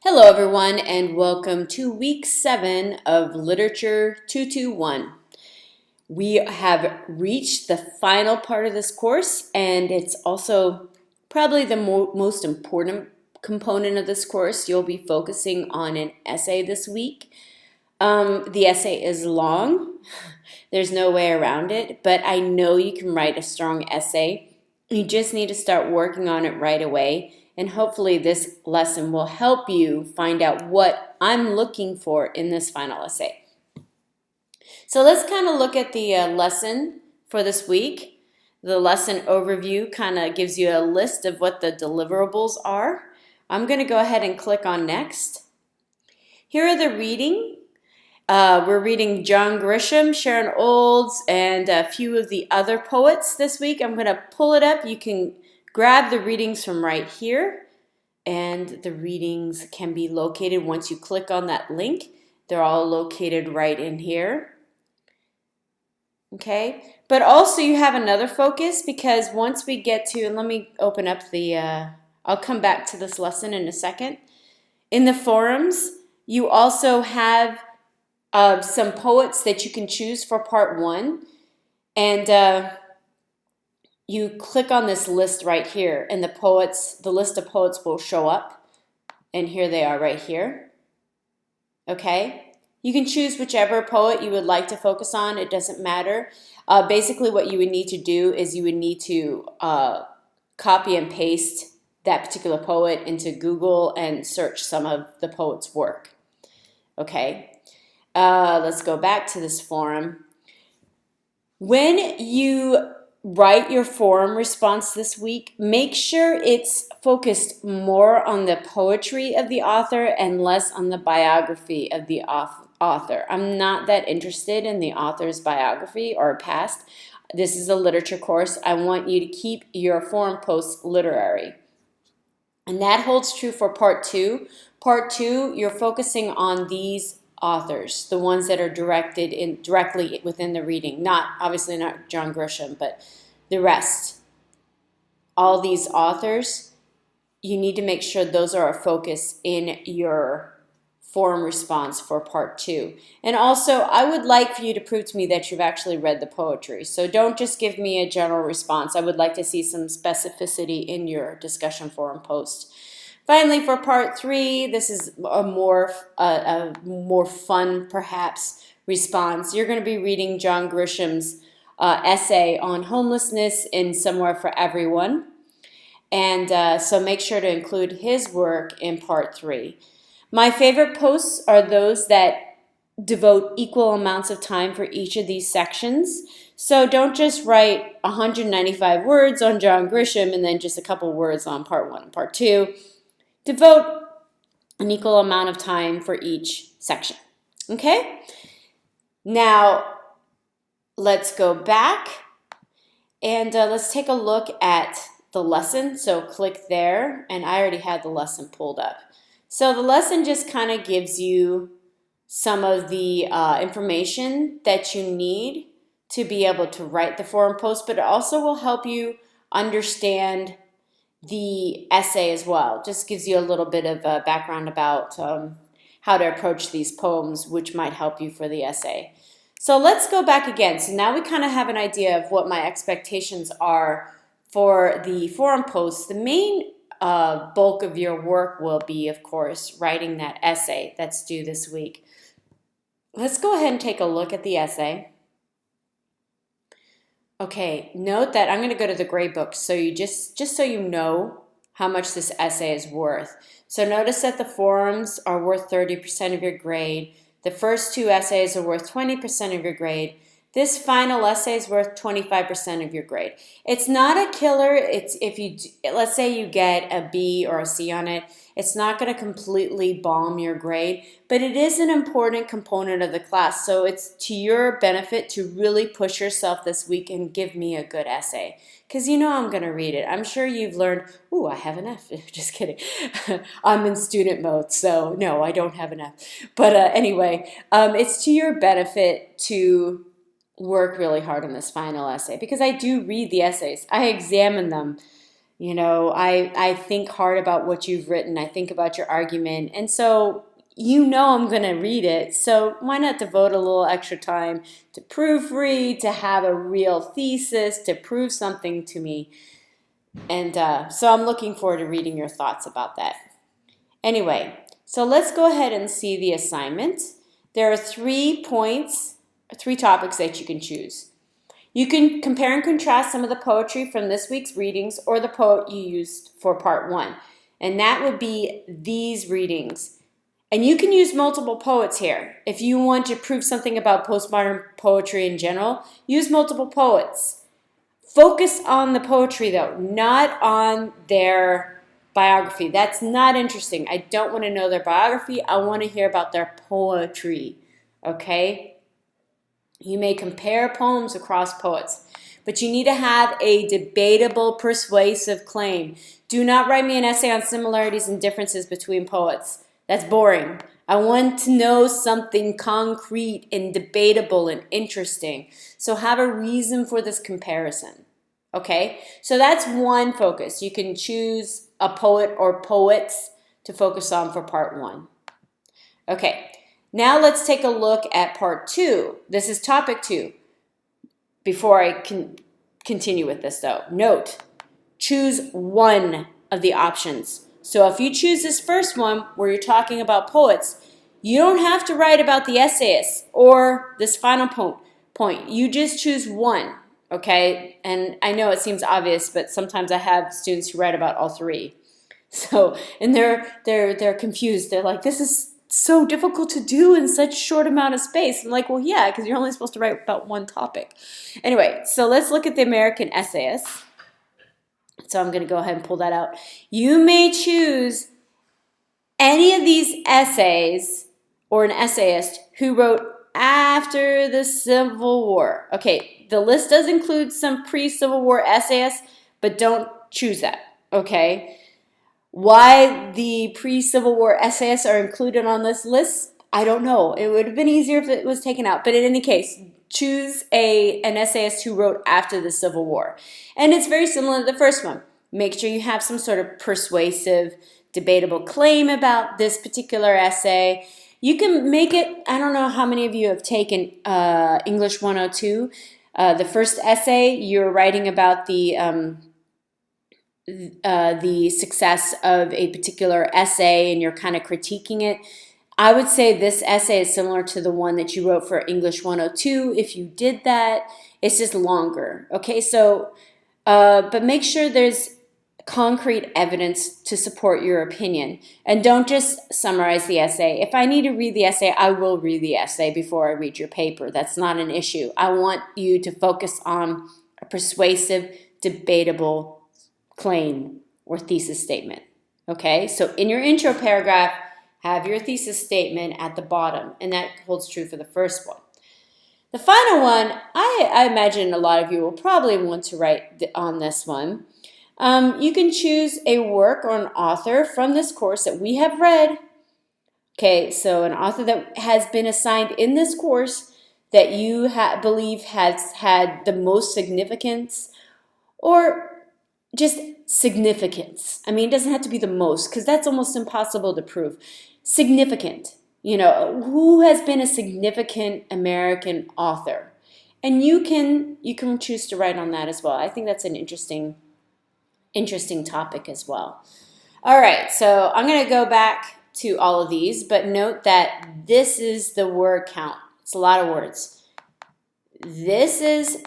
Hello everyone and welcome to week 7 of Literature 221. We have reached the final part of this course, and it's also probably the most important component of this course. You'll be focusing on an essay this week. The essay is long. There's no way around it, but I know you can write a strong essay. You just need to start working on it right away. And hopefully this lesson will help you find out what I'm looking for in this final essay. So let's kind of look at the lesson for this week. The lesson overview kind of gives you a list of what the deliverables are. I'm going to go ahead and click on next. Here are the reading. We're reading John Grisham, Sharon Olds, and a few of the other poets this week. I'm going to pull it up. You can grab the readings from right here, and the readings can be located once you click on that link. They're all located right in here. Okay, but also you have another focus, because once we get to, and let me open up the, I'll come back to this lesson in a second. In the forums, you also have some poets that you can choose for part 1, and you click on this list right here, and the list of poets will show up, and here they are right here. Okay, you can choose whichever poet you would like to focus on. It doesn't matter. Basically what you would need to do is you would need to copy and paste that particular poet into Google and search some of the poet's work. Okay. Let's go back to this forum. When you write your forum response this week, make sure it's focused more on the poetry of the author and less on the biography of the author. I'm not that interested in the author's biography or past. This is a literature course. I want you to keep your forum posts literary. And that holds true for part 2. Part 2, you're focusing on these authors, the ones that are directly within the reading, obviously not John Grisham, but the rest. All these authors, you need to make sure those are a focus in your forum response for part 2. And also, I would like for you to prove to me that you've actually read the poetry. So don't just give me a general response. I would like to see some specificity in your discussion forum post. Finally, for part 3, this is a more fun, perhaps, response. You're going to be reading John Grisham's essay on homelessness in Somewhere for Everyone. And so make sure to include his work in part 3. My favorite posts are those that devote equal amounts of time for each of these sections. So don't just write 195 words on John Grisham and then just a couple words on part 1 and part 2. Devote an equal amount of time for each section. Okay? Now, let's go back and let's take a look at the lesson. So click there, and I already had the lesson pulled up. So the lesson just kind of gives you some of the information that you need to be able to write the forum post, but it also will help you understand the essay as well. Just gives you a little bit of a background about how to approach these poems, which might help you for the essay. So let's go back again. So now we kind of have an idea of what my expectations are for the forum posts. The main bulk of your work will be, of course, writing that essay that's due this week. Let's go ahead and take a look at the essay. Okay, note that I'm going to go to the grade book, so you just so you know how much this essay is worth. So notice that the forums are worth 30% of your grade. The first 2 essays are worth 20% of your grade. This final essay is worth 25% of your grade. It's not a killer. It's let's say you get a B or a C on it, it's not going to completely bomb your grade, but it is an important component of the class. So it's to your benefit to really push yourself this week and give me a good essay, because you know I'm going to read it. I'm sure you've learned, ooh, I have an F. Just kidding. I'm in student mode, so no, I don't have an F. But anyway, it's to your benefit to work really hard on this final essay, because I do read the essays. I examine them You know, I think hard about what you've written. I think about your argument. And so you know I'm going to read it. So why not devote a little extra time to proofread, to have a real thesis, to prove something to me? And so I'm looking forward to reading your thoughts about that. Anyway, so let's go ahead and see the assignment. There are 3 points, 3 topics that you can choose. You can compare and contrast some of the poetry from this week's readings or the poet you used for part 1. And that would be these readings. And you can use multiple poets here. If you want to prove something about postmodern poetry in general, use multiple poets. Focus on the poetry though, not on their biography. That's not interesting. I don't want to know their biography. I want to hear about their poetry. Okay? You may compare poems across poets, but you need to have a debatable, persuasive claim. Do not write me an essay on similarities and differences between poets. That's boring. I want to know something concrete and debatable and interesting. So have a reason for this comparison. Okay? So that's one focus. You can choose a poet or poets to focus on for part 1. Okay. Now let's take a look at part 2. This is topic 2. Before I can continue with this though, note, choose one of the options. So if you choose this first one where you're talking about poets, you don't have to write about the essayists or this final point. You just choose one, okay? And I know it seems obvious, but sometimes I have students who write about all 3. So, and they're confused. They're like, this is so difficult to do in such short amount of space. I'm like, well, yeah, because you're only supposed to write about one topic. Anyway, so let's look at the American essayists. So I'm going to go ahead and pull that out. You may choose any of these essays or an essayist who wrote after the Civil War. Okay, the list does include some pre-Civil War essayists, but don't choose that, okay? Why the pre-Civil War essayists are included on this list, I don't know. It would have been easier if it was taken out. But in any case, choose an essayist who wrote after the Civil War. And it's very similar to the first one. Make sure you have some sort of persuasive, debatable claim about this particular essay. You can make it, I don't know how many of you have taken English 102. The first essay, you're writing about the success of a particular essay and you're kind of critiquing it. I would say this essay is similar to the one that you wrote for English 102. If you did that, it's just longer. Okay, so, but make sure there's concrete evidence to support your opinion. And don't just summarize the essay. If I need to read the essay, I will read the essay before I read your paper. That's not an issue. I want you to focus on a persuasive, debatable claim or thesis statement. Okay, so in your intro paragraph, have your thesis statement at the bottom, and that holds true for the first one. The final one, I imagine a lot of you will probably want to write on this one. You can choose a work or an author from this course that we have read. Okay, so an author that has been assigned in this course that you believe has had the most significance or just significance. I mean, it doesn't have to be the most because that's almost impossible to prove. Significant, you know, who has been a significant American author? And you can choose to write on that as well. I think that's an interesting topic as well. All right, so I'm going to go back to all of these, but note that this is the word count. It's a lot of words. This is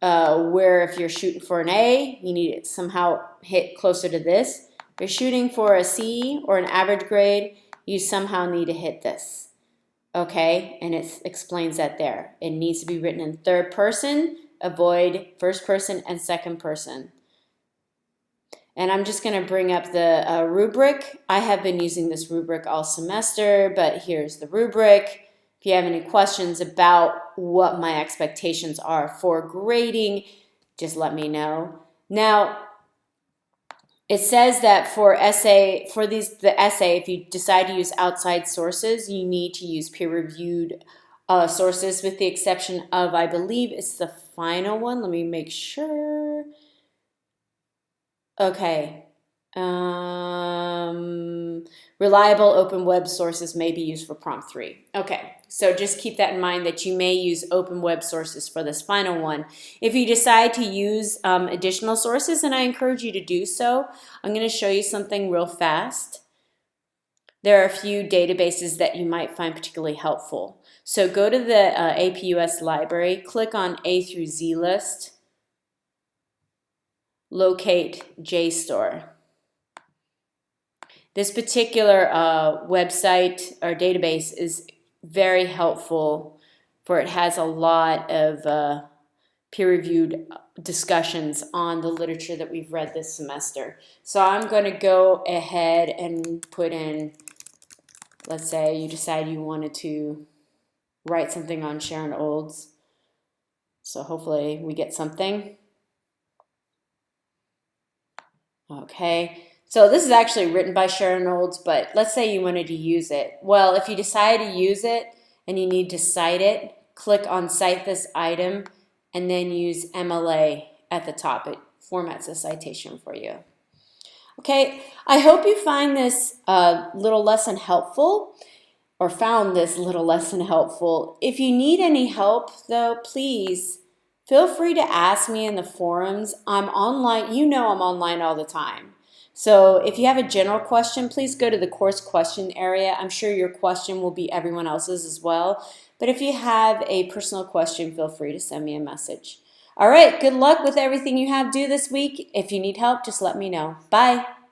where if you're shooting for an A, you need to somehow hit closer to this. If you're shooting for a C or an average grade, you somehow need to hit this. Okay, and it explains that there. It needs to be written in third person, avoid first person and second person. And I'm just going to bring up the rubric. I have been using this rubric all semester, but here's the rubric. If you have any questions about what my expectations are for grading, just let me know. Now, it says that the essay, if you decide to use outside sources, you need to use peer-reviewed sources with the exception of, I believe it's the final one. Let me make sure. Okay. Reliable open web sources may be used for prompt 3. Okay, so just keep that in mind that you may use open web sources for this final one. If you decide to use additional sources, and I encourage you to do so, I'm going to show you something real fast. There are a few databases that you might find particularly helpful. So go to the APUS library, click on A through Z list, locate JSTOR. This particular website or database is very helpful, for it has a lot of peer-reviewed discussions on the literature that we've read this semester. So I'm going to go ahead and put in, let's say you decide you wanted to write something on Sharon Olds. So hopefully we get something. Okay. So this is actually written by Sharon Olds, but let's say you wanted to use it. Well, if you decide to use it and you need to cite it, click on Cite This Item and then use MLA at the top. It formats a citation for you. Okay, I hope you find this little lesson helpful, or found this little lesson helpful. If you need any help, though, please feel free to ask me in the forums. I'm online. You know I'm online all the time. So if you have a general question, please go to the course question area. I'm sure your question will be everyone else's as well. But if you have a personal question, feel free to send me a message. All right, good luck with everything you have due this week. If you need help, just let me know. Bye.